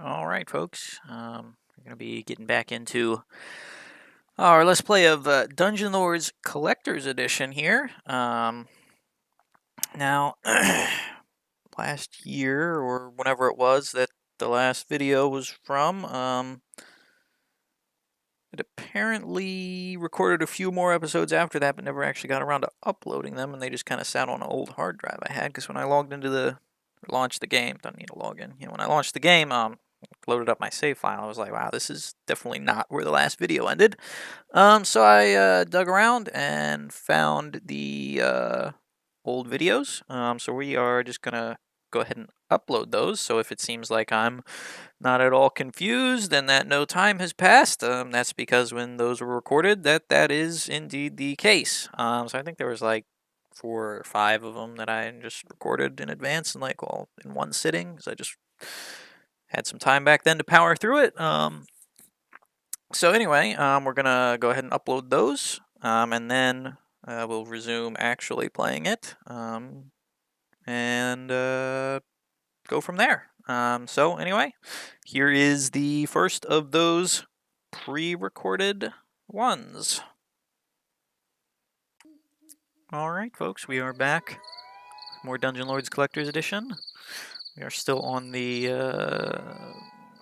All right, folks. We're going to be getting back into our Let's Play of Dungeon Lords Collector's Edition here. Now, last year, or whenever it was that the last video was from, it apparently recorded a few more episodes after that, but never actually got around to uploading them, and they just kind of sat on an old hard drive I had, because when I logged into launched the game, don't need to log in, when I launched the game, loaded up my save file, I was like, wow, this is definitely not where the last video ended. So I dug around and found the old videos. So we are just gonna go ahead and upload those. So if it seems like I'm not at all confused and that no time has passed, that's because when those were recorded, that is indeed the case. So I think there was like 4 or 5 of them that I just recorded in advance and like all in one sitting, because I just had some time back then to power through it. So anyway, we're gonna go ahead and upload those, and then we'll resume actually playing it, and go from there. So anyway, here is the first of those pre-recorded ones. All right, folks, we are back. More Dungeon Lords Collector's Edition. We are still on the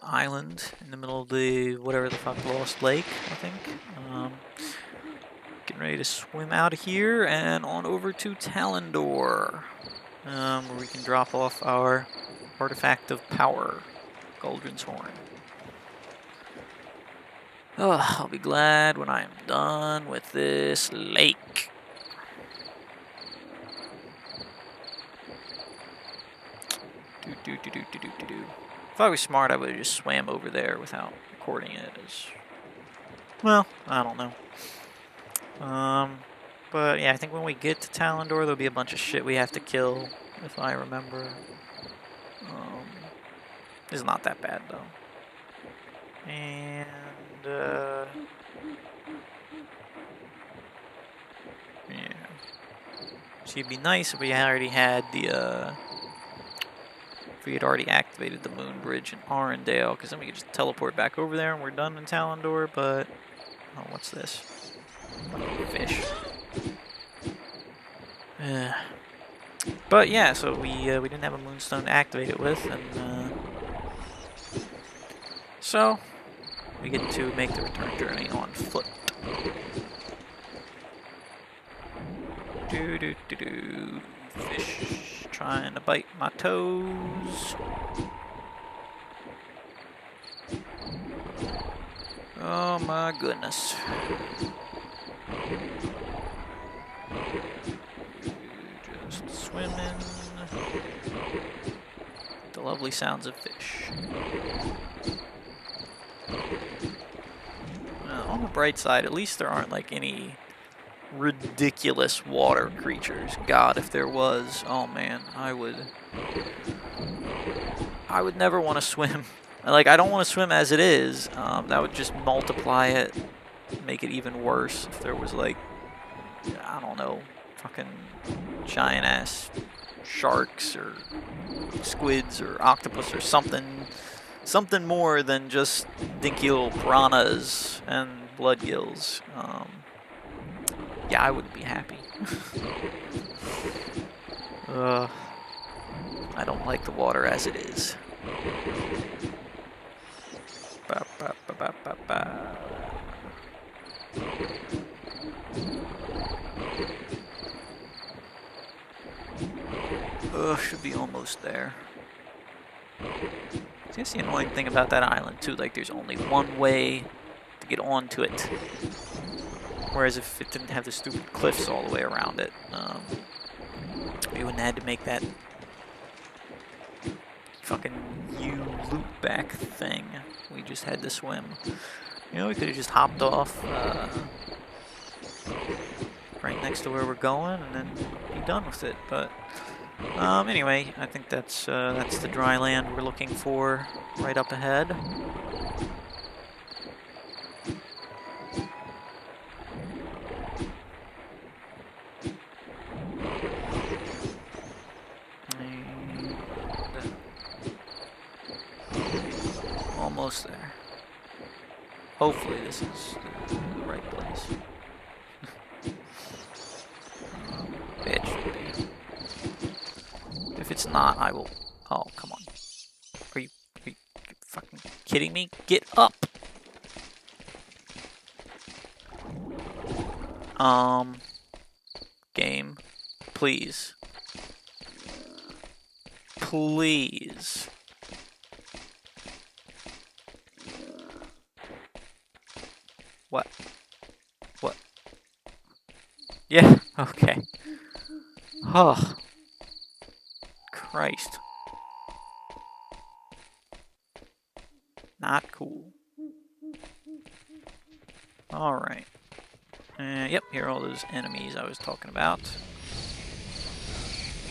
island in the middle of the whatever the fuck Lost Lake, I think. Getting ready to swim out of here and on over to Tallinn, where we can drop off our artifact of power, Galdrin's Horn. Oh, I'll be glad when I am done with this lake. If I was smart, I would have just swam over there without recording it. Well, I don't know. But yeah, I think when we get to Tallinn, there'll be a bunch of shit we have to kill, if I remember. It's not that bad though. And yeah. So it'd be nice if we already had the if we had already activated the moon bridge in Arendelle, because then we could just teleport back over there and we're done in Tallinn. But oh, what's this? Fish. But yeah, so we didn't have a moonstone to activate it with, and so we get to make the return journey on foot. Fish trying to bite my toes. Oh my goodness. Just swimming. The lovely sounds of fish. On the bright side, at least there aren't like any ridiculous water creatures. God, if there was, oh man, I would never want to swim. Like, I don't want to swim as it is. That would just multiply it, make it even worse. If there was like, I don't know, fucking giant ass sharks or squids or octopus or something more than just dinky little piranhas and blood gills. Yeah, I wouldn't be happy. I don't like the water as it is. Ba, ba, ba, ba, ba, ba. Should be almost there. That's the annoying thing about that island too, like there's only one way to get onto it. Whereas if it didn't have the stupid cliffs all the way around it, we wouldn't have had to make that fucking U-loop back thing. We just had to swim. You know, we could have just hopped off right next to where we're going and then be done with it. But anyway, I think that's the dry land we're looking for right up ahead. almost there. Hopefully this is the right place. It should be. If it's not, I will... Oh, come on. Are you fucking kidding me? Get up! Game. Please. Please. What? What? Yeah, okay. Oh. Christ. Not cool. Alright. Yep, here are all those enemies I was talking about.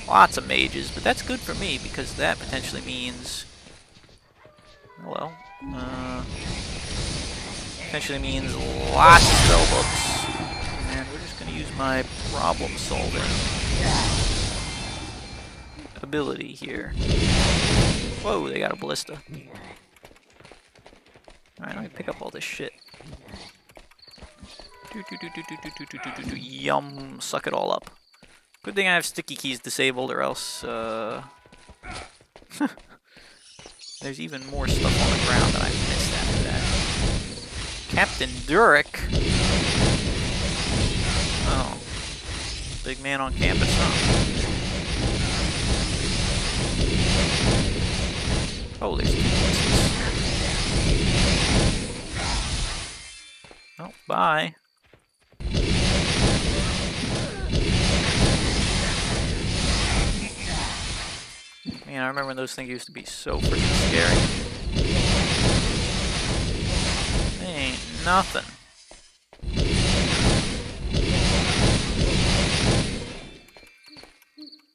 Lots of mages, but that's good for me because that potentially means... Well, potentially means lots of spell books. And we're just going to use my problem solving ability here. Whoa, they got a ballista. Alright, let me pick up all this shit. Yum, suck it all up. Good thing I have sticky keys disabled, or else, there's even more stuff on the ground that I missed after that. Captain Durek? Oh. Big man on campus, huh? Oh, there's two places. Oh, bye. Man, I remember when those things used to be so freaking scary. They ain't nothing.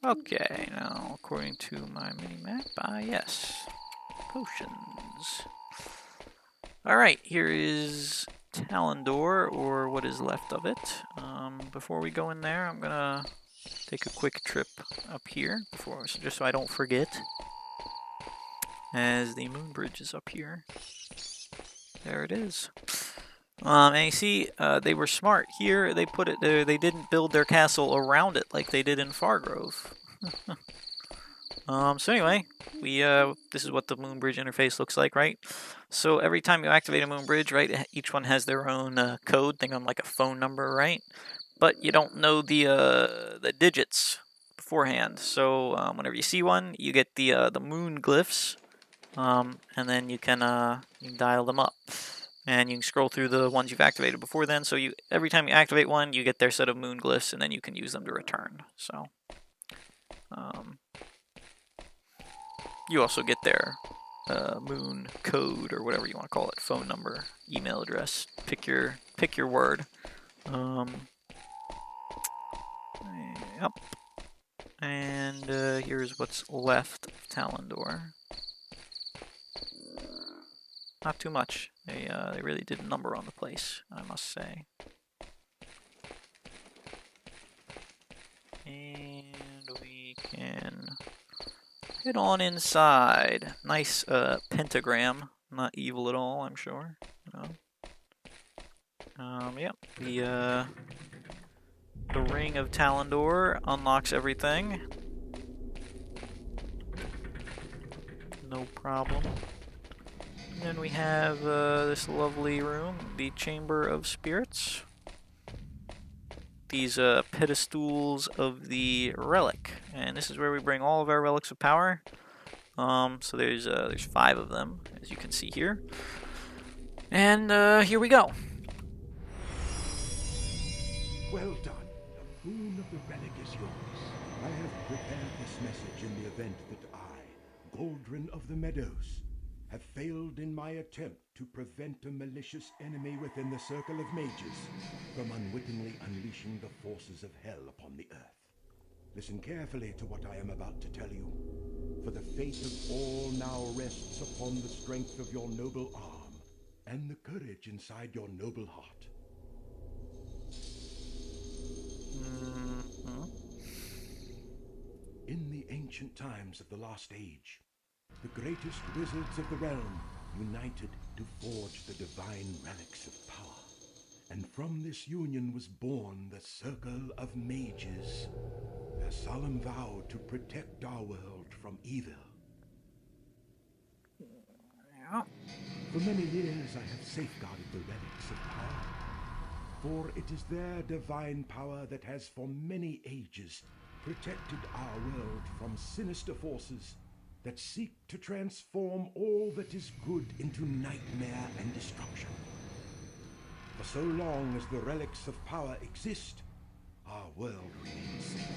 Okay, now according to my mini-map, yes. Potions. Alright, here is Tallinn, or what is left of it. Before we go in there, I'm gonna take a quick trip up here, just so I don't forget. As the moon bridge is up here. There it is. And you see, they were smart. Here, they put it there. They didn't build their castle around it like they did in Fargrove. So anyway, this is what the moon bridge interface looks like, right? So every time you activate a moon bridge, right, each one has their own code, thing on like a phone number, right? But you don't know the digits beforehand. So whenever you see one, you get the moon glyphs, and then you can dial them up, and you can scroll through the ones you've activated before then. So every time you activate one, you get their set of moon glyphs, and then you can use them to return. So you also get their moon code, or whatever you want to call it, phone number, email address. Pick your word. Yep. And here's what's left of Tallinn. Not too much. They really did a number on the place, I must say. And we can head on inside. Nice pentagram. Not evil at all, I'm sure. Yep. The Ring of Tallinn unlocks everything. No problem. And then we have this lovely room, the Chamber of Spirits. These pedestals of the relic, and this is where we bring all of our relics of power. So there's 5 of them, as you can see here. And here we go. Well done. The boon of the relic is yours. I have prepared this message in the event that I, Goldrin of the Meadows, have failed in my attempt to prevent a malicious enemy within the circle of mages from unwittingly unleashing the forces of hell upon the earth. Listen carefully to what I am about to tell you, for the fate of all now rests upon the strength of your noble arm and the courage inside your noble heart. In the ancient times of the Last Age, the greatest wizards of the realm united to forge the divine relics of power. And from this union was born the Circle of Mages, their solemn vow to protect our world from evil. Yeah. For many years I have safeguarded the relics of power, for it is their divine power that has for many ages protected our world from sinister forces that seek to transform all that is good into nightmare and destruction. For so long as the relics of power exist, our world remains safe.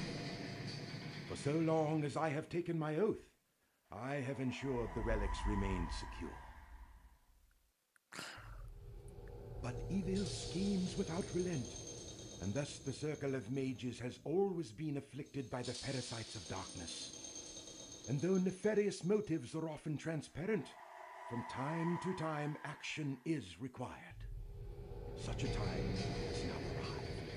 For so long as I have taken my oath, I have ensured the relics remain secure. But evil schemes without relent, and thus the Circle of Mages has always been afflicted by the parasites of darkness. And though nefarious motives are often transparent, from time to time action is required. Such a time has now arrived.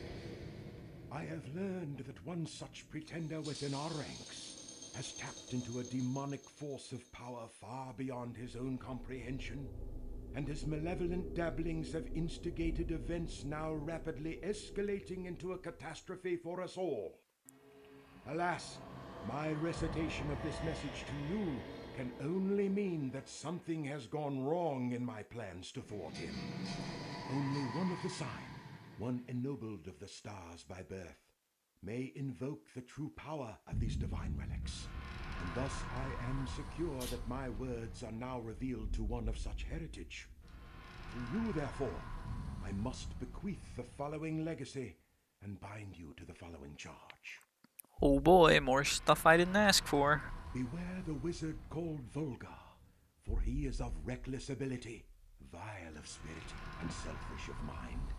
I have learned that one such pretender within our ranks has tapped into a demonic force of power far beyond his own comprehension, and his malevolent dabblings have instigated events now rapidly escalating into a catastrophe for us all. Alas, my recitation of this message to you can only mean that something has gone wrong in my plans to thwart him. Only one of the sign, one ennobled of the stars by birth, may invoke the true power of these divine relics, and thus I am secure that my words are now revealed to one of such heritage. To you, therefore, I must bequeath the following legacy and bind you to the following charge. Oh boy, more stuff I didn't ask for. Beware the wizard called Volgar, for he is of reckless ability, vile of spirit, and selfish of mind.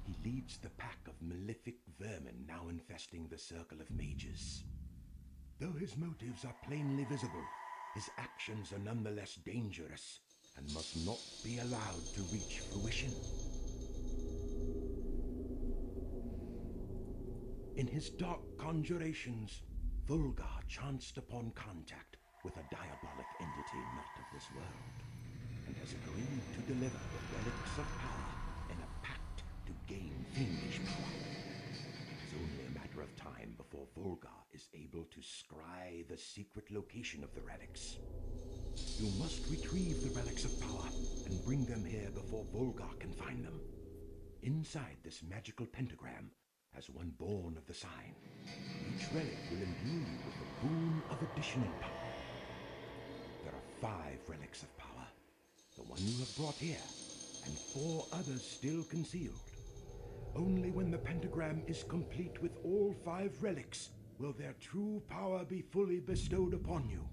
He leads the pack of malefic vermin now infesting the Circle of Mages. Though his motives are plainly visible, his actions are nonetheless dangerous and must not be allowed to reach fruition. In his dark conjurations, Volgar chanced upon contact with a diabolic entity not of this world, and has agreed to deliver the relics of power in a pact to gain fiendish power. It is only a matter of time before Volgar is able to scry the secret location of the relics. You must retrieve the relics of power and bring them here before Volgar can find them. Inside this magical pentagram, as one born of the sign, each relic will imbue you with the boon of additional power. There are 5 relics of power, the one you have brought here, and 4 others still concealed. Only when the pentagram is complete with all 5 relics will their true power be fully bestowed upon you.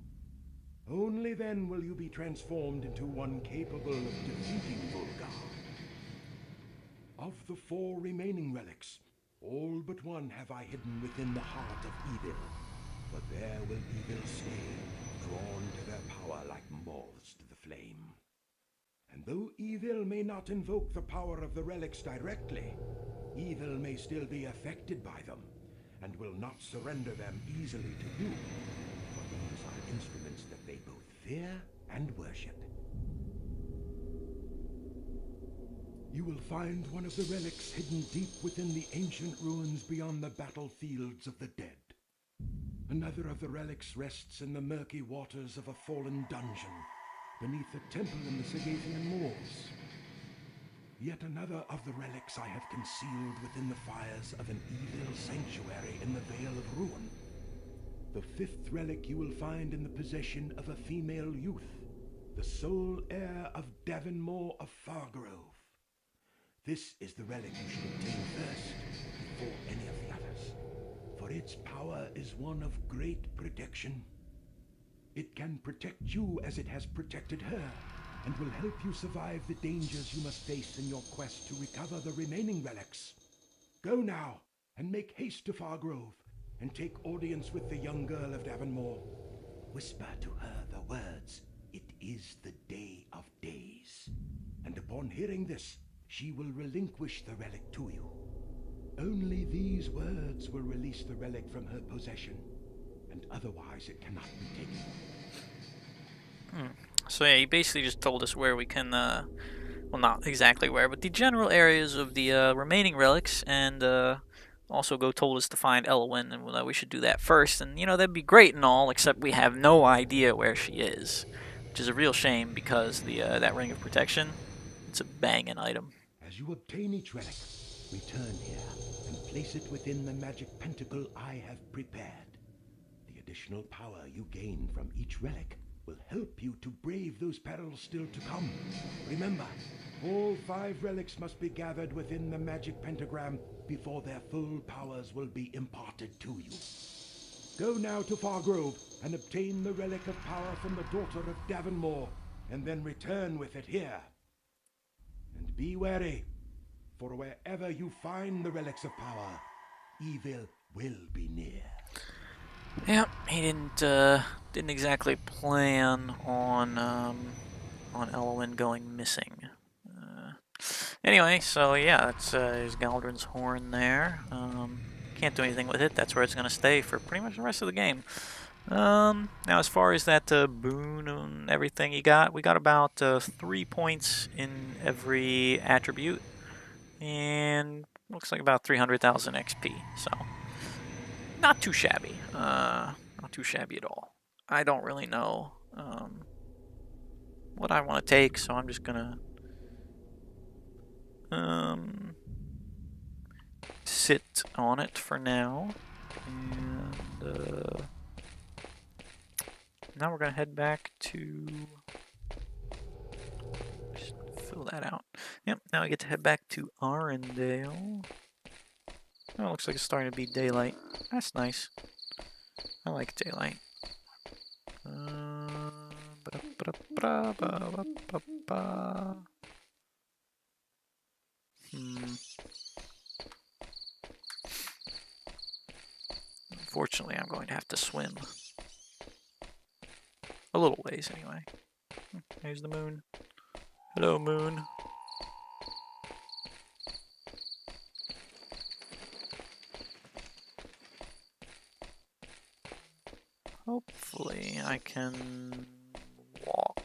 Only then will you be transformed into one capable of defeating Volgar. Of the 4 remaining relics, all but one have I hidden within the heart of evil, but there will evil stay, drawn to their power like moths to the flame. And though evil may not invoke the power of the relics directly, evil may still be affected by them, and will not surrender them easily to you, for these are instruments that they both fear and worship. You will find one of the relics hidden deep within the ancient ruins beyond the battlefields of the dead. Another of the relics rests in the murky waters of a fallen dungeon, beneath a temple in the Sagathian moors. Yet another of the relics I have concealed within the fires of an evil sanctuary in the Vale of Ruin. The 5th relic you will find in the possession of a female youth, the sole heir of Davonmore of Fargrove. This is the relic you should obtain first, before any of the others, for its power is one of great protection. It can protect you as it has protected her, and will help you survive the dangers you must face in your quest to recover the remaining relics. Go now, and make haste to Fargrove, and take audience with the young girl of Davonmore. Whisper to her the words, "It is the day of days," and upon hearing this, she will relinquish the relic to you. Only these words will release the relic from her possession, and otherwise it cannot be taken. So yeah, he basically just told us where we can, well, not exactly where, but the general areas of the remaining relics, and also told us to find Elwyn, and that we should do that first. And that'd be great and all, except we have no idea where she is, which is a real shame because the that ring of protection, it's a banging item. As you obtain each relic, return here and place it within the magic pentacle I have prepared. The additional power you gain from each relic will help you to brave those perils still to come. Remember, all 5 relics must be gathered within the magic pentagram before their full powers will be imparted to you. Go now to Fargrove and obtain the relic of power from the daughter of Davonmore, and then return with it here. And be wary, for wherever you find the relics of power, evil will be near. Yeah, he didn't exactly plan on Elwyn going missing. Anyway, so yeah, that's there's Galdrin's horn there. Can't do anything with it. That's where it's gonna stay for pretty much the rest of the game. Now, as far as that boon and everything we got about 3 points in every attribute, and looks like about 300,000 XP. So, not too shabby. Not too shabby at all. I don't really know what I want to take, so I'm just gonna sit on it for now, and now we're gonna head back to just fill that out. Yep, now I get to head back to Arendelle. Oh, it looks like it's starting to be daylight. That's nice. I like daylight. Unfortunately, I'm going to have to swim. A little ways, anyway. There's the moon. Hello, moon. Hopefully, I can walk.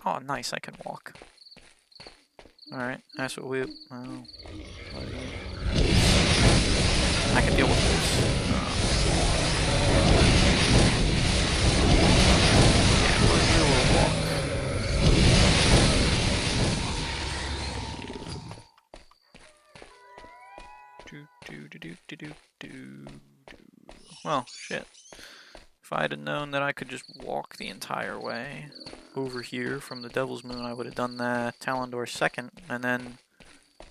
Oh, nice, I can walk. Alright, that's what we... Oh. I can deal with this. Yeah, we'll walk. Well, shit. If I had known that I could just walk the entire way over here from the Devil's Moon, I would have done that Talendor second and then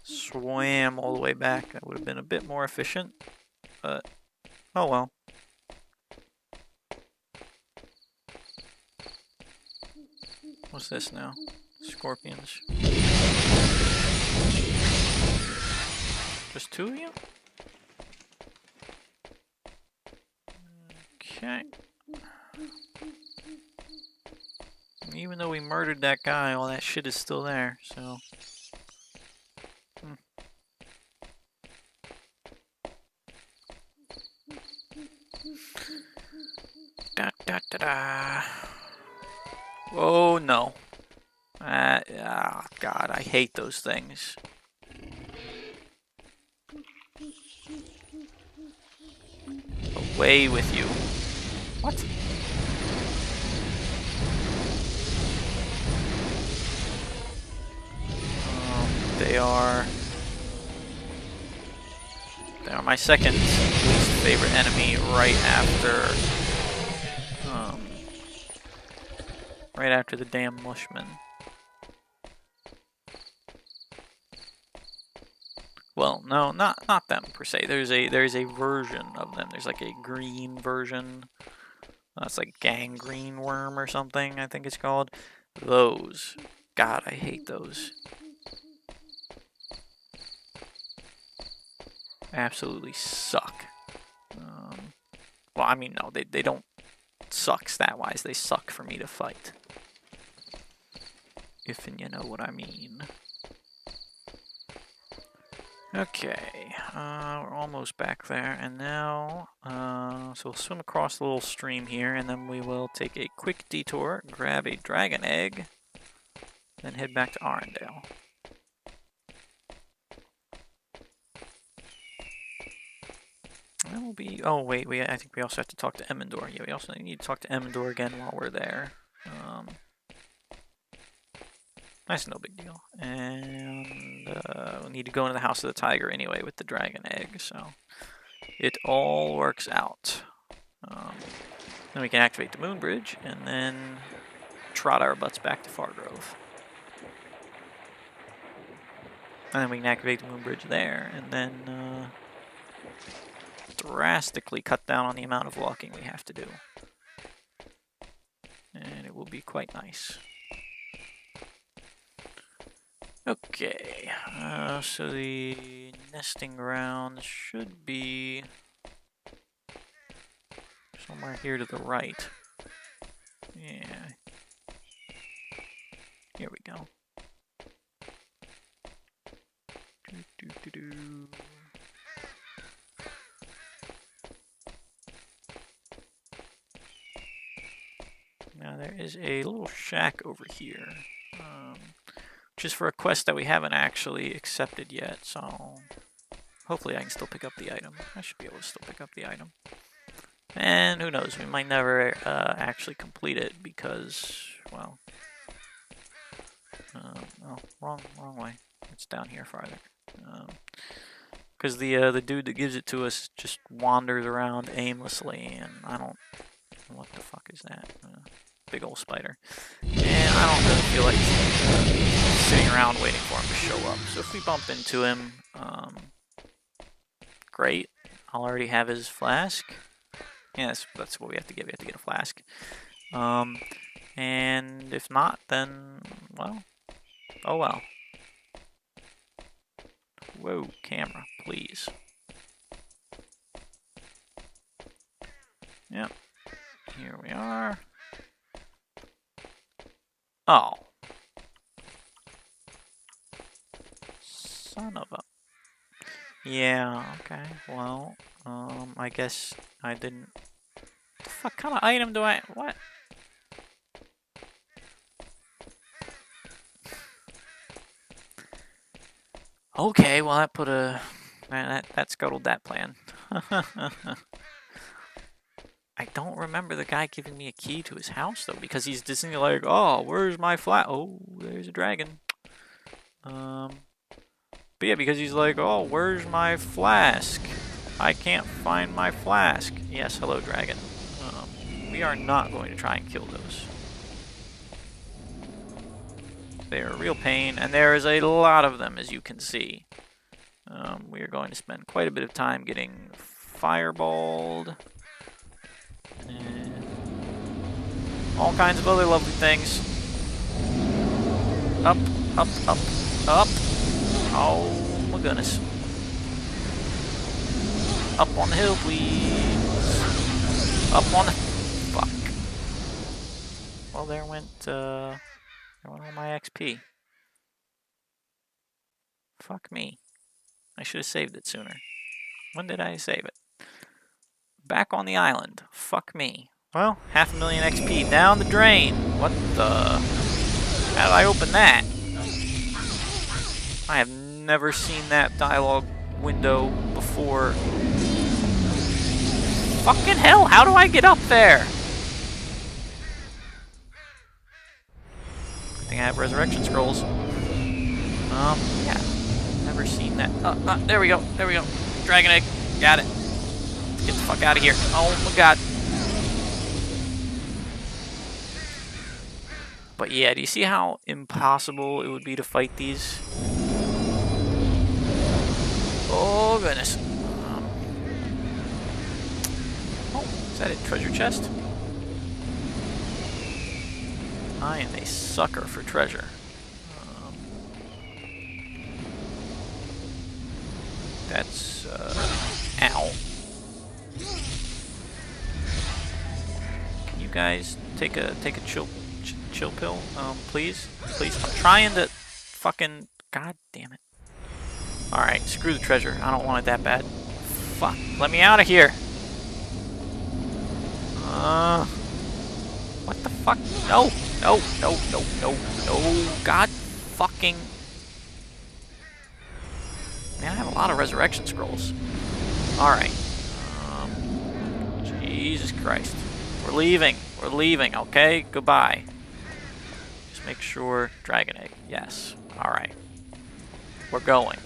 swam all the way back. That would have been a bit more efficient, but oh well. What's this now? Scorpions. Just 2 of you? Okay. Even though we murdered that guy, all that shit is still there, so... Da da da da. Oh no. God, I hate those things. Away with you. What? They are my second least favorite enemy right after the damn Mushmen. Well, no, not them per se. There's a version of them. There's like a green version. It's like gangrene worm or something, I think it's called. Those. God, I hate those. Absolutely suck. Well, I mean, no, they don't suck stat-wise. They suck for me to fight. If and you know what I mean. Okay, we're almost back there, and now, so we'll swim across the little stream here, and then we will take a quick detour, grab a dragon egg, then head back to Arendelle. That will be. Oh wait, I think we also have to talk to Amador. Yeah, we also need to talk to Amador again while we're there. That's no big deal. And we need to go into the House of the Tiger anyway with the dragon egg, so it all works out. Then we can activate the Moon Bridge and then trot our butts back to Fargrove. And then we can activate the Moon Bridge there, and then drastically cut down on the amount of walking we have to do. And it will be quite nice. Okay, so the nesting ground should be somewhere here to the right. Yeah. Here we go. Now there is a little shack over here, which is for a quest that we haven't actually accepted yet, so hopefully I can still pick up the item. I should be able to still pick up the item. And who knows, we might never actually complete it because, well, oh, wrong way. It's down here farther. Because the dude that gives it to us just wanders around aimlessly, and I don't. What the fuck is that? Big old spider. And I don't really feel like sitting around waiting for him to show up. So if we bump into him, great. I'll already have his flask. Yeah, that's what we have to get. We have to get a flask. And if not, then, well, oh well. Whoa, camera, please. Yep. Here we are. Oh. Son of a... Yeah, okay, well, I guess I didn't... What the fuck kind of item do I... What? Okay, well that put a... That scuttled that plan. I don't remember the guy giving me a key to his house, though, because he's Disney like, oh, where's my flat? Oh, there's a dragon. But yeah, because he's like, oh, where's my flask? I can't find my flask. Yes, hello, dragon. We are not going to try and kill those. They are a real pain, and there is a lot of them, as you can see. We are going to spend quite a bit of time getting fireballed. And all kinds of other lovely things. Up, up, up, up. Oh my goodness. Up on the hill, please. Up on the... Fuck. Well, there went all my XP. Fuck me. I should have saved it sooner. When did I save it? Back on the island. Fuck me. Well, 500,000 XP down the drain. What the... How did I open that? I have never seen that dialogue window before. Fucking hell, how do I get up there? I think I have resurrection scrolls. Yeah. Never seen that. There we go. There we go. Dragon egg. Got it. Get the fuck out of here. Oh my god. But yeah, do you see how impossible it would be to fight these? Oh goodness. Oh, is that a treasure chest? I am a sucker for treasure. That's, ow. Can you guys take a chill pill, please? Please, I'm trying to fucking, god damn it. Alright, screw the treasure. I don't want it that bad. Fuck, let me out of here. What the fuck? No, no, no, no, no, no. God fucking. Man, I have a lot of resurrection scrolls. Alright. Jesus Christ. We're leaving. We're leaving, okay? Goodbye. Just make sure. Dragon egg. Yes. Alright. We're going.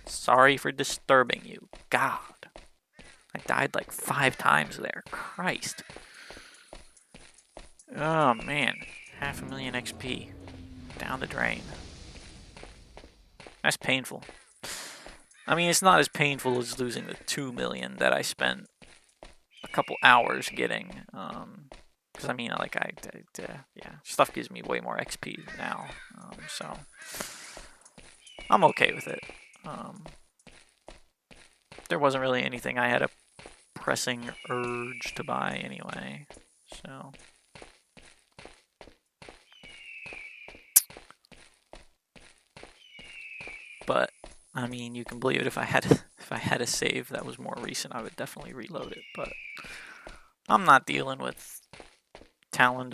Sorry for disturbing you. God. I died like 5 times there. Christ. Oh, man. 500,000 XP. Down the drain. That's painful. I mean, it's not as painful as losing the 2 million that I spent a couple hours getting. Because I mean, like, yeah, stuff gives me way more XP now. So I'm okay with it. There wasn't really anything I had a pressing urge to buy anyway. So. But I mean, you can believe it. If I had a save that was more recent, I would definitely reload it. But I'm not dealing with Tallinn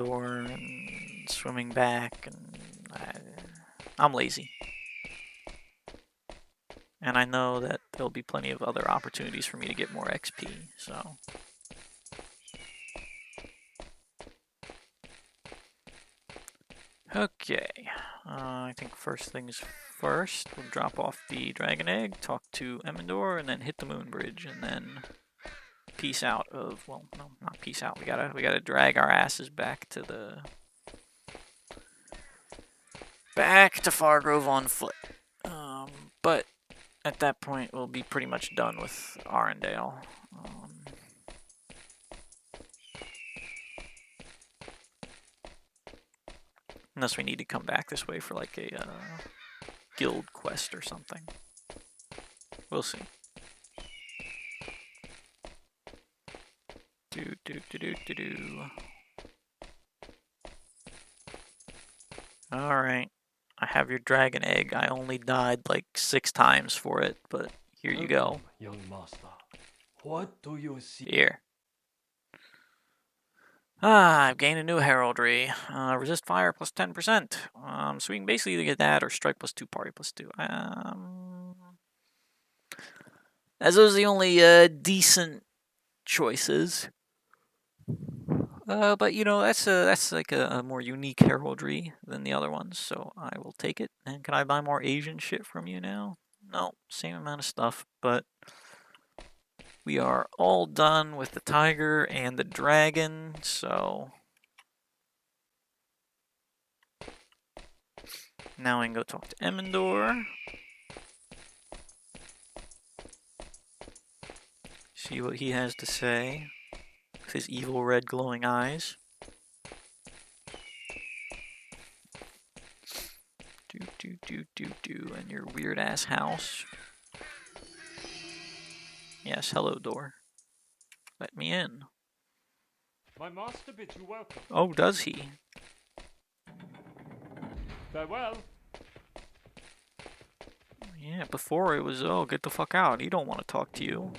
and swimming back, and I'm lazy. And I know that there'll be plenty of other opportunities for me to get more XP. So. Okay, I think first things first, we'll drop off the dragon egg, talk to Amador, and then hit the moon bridge, and then peace out of, well, no, not peace out, we gotta drag our asses back to Fargrove on foot. But at that point, we'll be pretty much done with Arendelle. Unless we need to come back this way for like a guild quest or something. We'll see. Alright. I have your dragon egg. I only died like 6 times for it, but here you go. Young master, what do you see? Here. I've gained a new heraldry. Resist fire plus 10%. So we can basically get that or strike plus 2, party plus 2. As those are the only decent choices. But you know, that's like a more unique heraldry than the other ones, so I will take it. And can I buy more Asian shit from you now? No, same amount of stuff, but we are all done with the tiger and the dragon, so now I can go talk to Amador. See what he has to say with his evil red glowing eyes. And your weird ass house. Yes, hello, door. Let me in. My master bids you welcome. Oh, does he? Farewell. Yeah, before it was, oh, get the fuck out. He don't want to talk to you.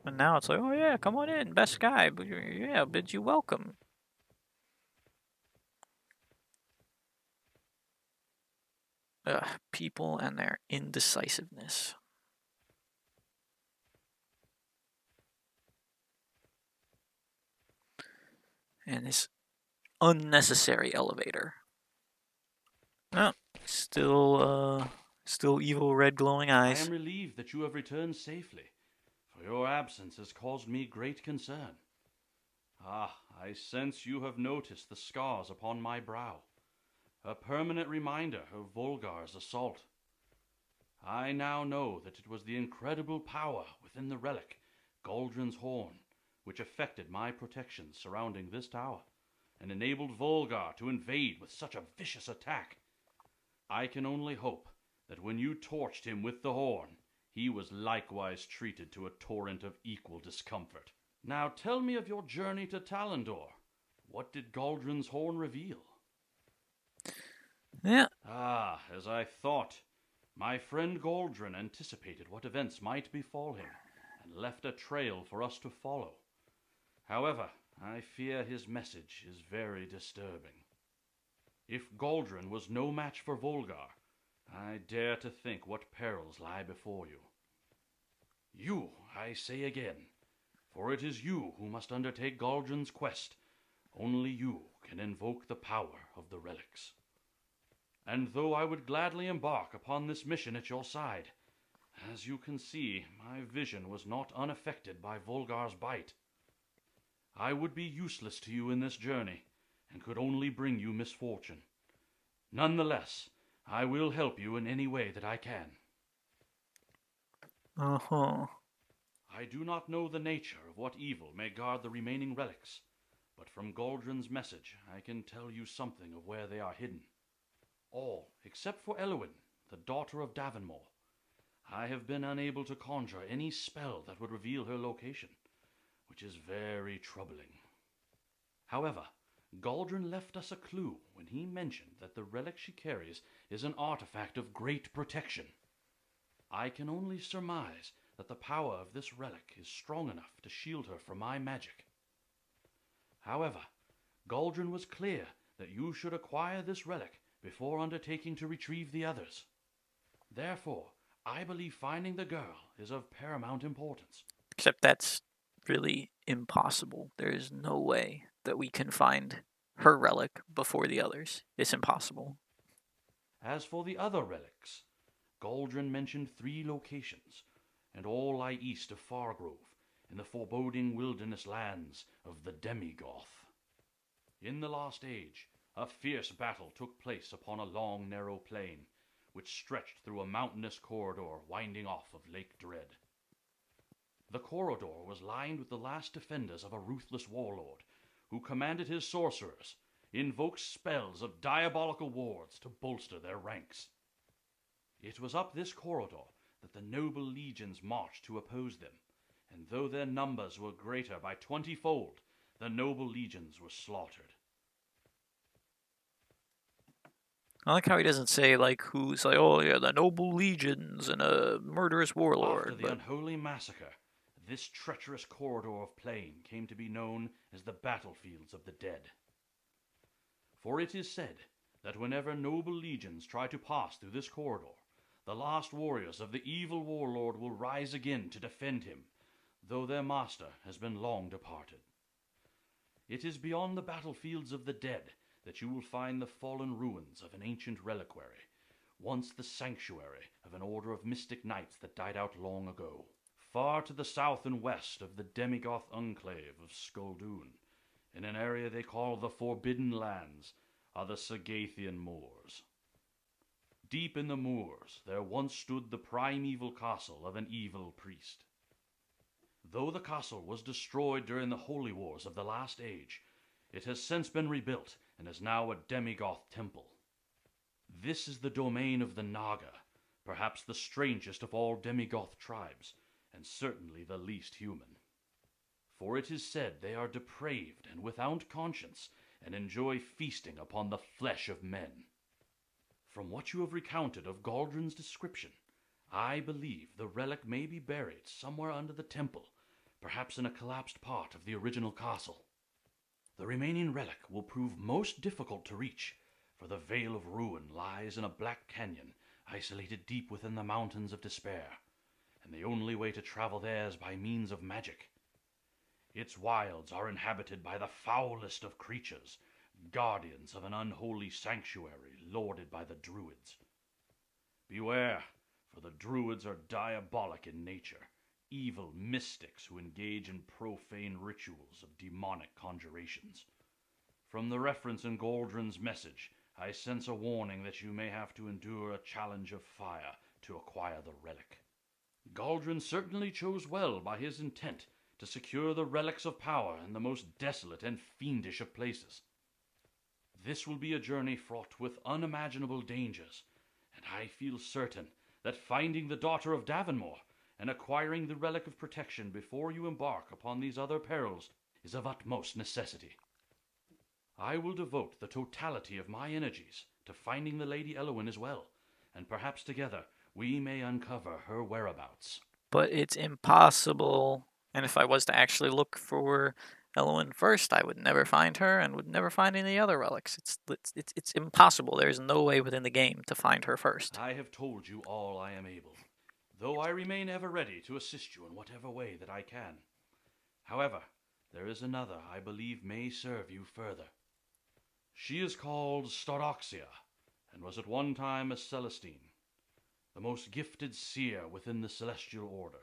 And now it's like, oh yeah, come on in, best guy. But yeah, bids you welcome. Ugh, people and their indecisiveness. And this unnecessary elevator. No, still evil red glowing eyes. I am relieved that you have returned safely, for your absence has caused me great concern. Ah, I sense you have noticed the scars upon my brow, a permanent reminder of Volgar's assault. I now know that it was the incredible power within the relic, Galdrin's Horn, which affected my protections surrounding this tower, and enabled Volgar to invade with such a vicious attack. I can only hope that when you torched him with the horn, he was likewise treated to a torrent of equal discomfort. Now tell me of your journey to Tallinn. What did Galdrin's Horn reveal? Yeah. Ah, as I thought. My friend Galdrin anticipated what events might befall him, and left a trail for us to follow. However, I fear his message is very disturbing. If Galdrin was no match for Volgar, I dare to think what perils lie before you. You, I say again, for it is you who must undertake Galdrin's quest. Only you can invoke the power of the relics. And though I would gladly embark upon this mission at your side, as you can see, my vision was not unaffected by Volgar's bite. I would be useless to you in this journey, and could only bring you misfortune. Nonetheless, I will help you in any way that I can. Uh-huh. I do not know the nature of what evil may guard the remaining relics, but from Galdrin's message I can tell you something of where they are hidden. All, except for Elwyn, the daughter of Davonmore. I have been unable to conjure any spell that would reveal her location, which is very troubling. However, Galdrin left us a clue when he mentioned that the relic she carries is an artifact of great protection. I can only surmise that the power of this relic is strong enough to shield her from my magic. However, Galdrin was clear that you should acquire this relic before undertaking to retrieve the others. Therefore, I believe finding the girl is of paramount importance. Except that's really impossible. There is no way that we can find her relic before the others. It's impossible. As for the other relics, Galdrin mentioned 3 locations, and all lie east of Fargrove, in the foreboding wilderness lands of the Demigoth. In the Last Age, a fierce battle took place upon a long, narrow plain, which stretched through a mountainous corridor winding off of Lake Dread. The corridor was lined with the last defenders of a ruthless warlord, who commanded his sorcerers, invoked spells of diabolical wards to bolster their ranks. It was up this corridor that the noble legions marched to oppose them, and though their numbers were greater by 20-fold, the noble legions were slaughtered. I like how he doesn't say, like, who's like, oh, yeah, the noble legions and a murderous warlord. After the unholy massacre, this treacherous corridor of plain came to be known as the battlefields of the dead. For it is said that whenever noble legions try to pass through this corridor, the last warriors of the evil warlord will rise again to defend him, though their master has been long departed. It is beyond the battlefields of the dead that you will find the fallen ruins of an ancient reliquary, once the sanctuary of an order of mystic knights that died out long ago. Far to the south and west of the Demigoth enclave of Skuldoon, in an area they call the Forbidden Lands, are the Sagathian Moors. Deep in the moors there once stood the primeval castle of an evil priest. Though the castle was destroyed during the holy wars of the Last Age, it has since been rebuilt and is now a Demigoth temple. This is the domain of the Naga, perhaps the strangest of all Demigoth tribes, and certainly the least human. For it is said they are depraved and without conscience, and enjoy feasting upon the flesh of men. From what you have recounted of Galdrin's description, I believe the relic may be buried somewhere under the temple, perhaps in a collapsed part of the original castle. The remaining relic will prove most difficult to reach, for the Vale of Ruin lies in a black canyon, isolated deep within the Mountains of Despair, and the only way to travel there is by means of magic. Its wilds are inhabited by the foulest of creatures, guardians of an unholy sanctuary lorded by the Druids. Beware, for the Druids are diabolic in nature, evil mystics who engage in profane rituals of demonic conjurations. From the reference in Galdrin's message, I sense a warning that you may have to endure a challenge of fire to acquire the relic. Galdrin certainly chose well by his intent to secure the relics of power in the most desolate and fiendish of places. This will be a journey fraught with unimaginable dangers, and I feel certain that finding the daughter of Davonmore and acquiring the relic of protection before you embark upon these other perils is of utmost necessity. I will devote the totality of my energies to finding the Lady Elwyn as well, and perhaps together we may uncover her whereabouts. But it's impossible. And if I was to actually look for Elowen first, I would never find her and would never find any other relics. It's impossible. There's no way within the game to find her first. I have told you all I am able, though I remain ever ready to assist you in whatever way that I can. However, there is another I believe may serve you further. She is called Stauroxia, and was at one time a Celestine, the most gifted seer within the Celestial Order.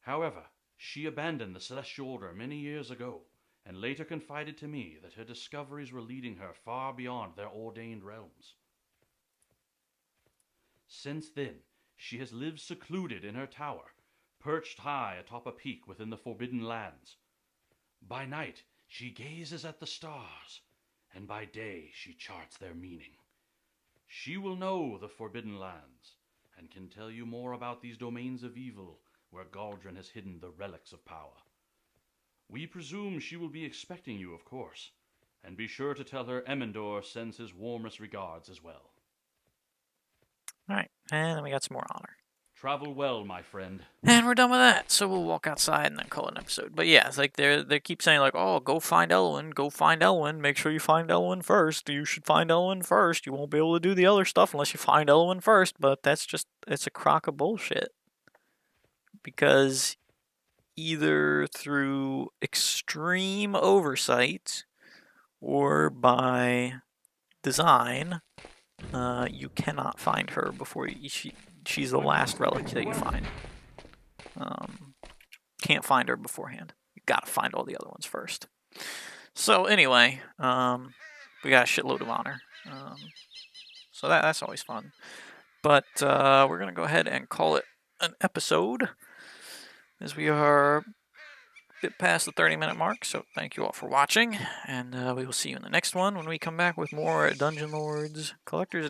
However, she abandoned the Celestial Order many years ago, and later confided to me that her discoveries were leading her far beyond their ordained realms. Since then, she has lived secluded in her tower, perched high atop a peak within the Forbidden Lands. By night, she gazes at the stars, and by day she charts their meaning. She will know the Forbidden Lands, and can tell you more about these domains of evil where Galdrin has hidden the relics of power. We presume she will be expecting you, of course, and be sure to tell her Amador sends his warmest regards as well. Alright, and then we got some more honor. Travel well, my friend. And we're done with that, so we'll walk outside and then call it an episode. But yeah, it's like they keep saying like, oh, go find Elwyn, make sure you find Elwyn first. You should find Elwyn first. You won't be able to do the other stuff unless you find Elwyn first. But that's just, it's a crock of bullshit. Because either through extreme oversight or by design, you cannot find her before she's the last relic that you find. Can't find her beforehand. You gotta find all the other ones first. So anyway, we got a shitload of honor. So that's always fun. But we're gonna go ahead and call it an episode, as we are a bit past the 30-minute mark. So thank you all for watching, and we will see you in the next one when we come back with more Dungeon Lords Collector's Edition.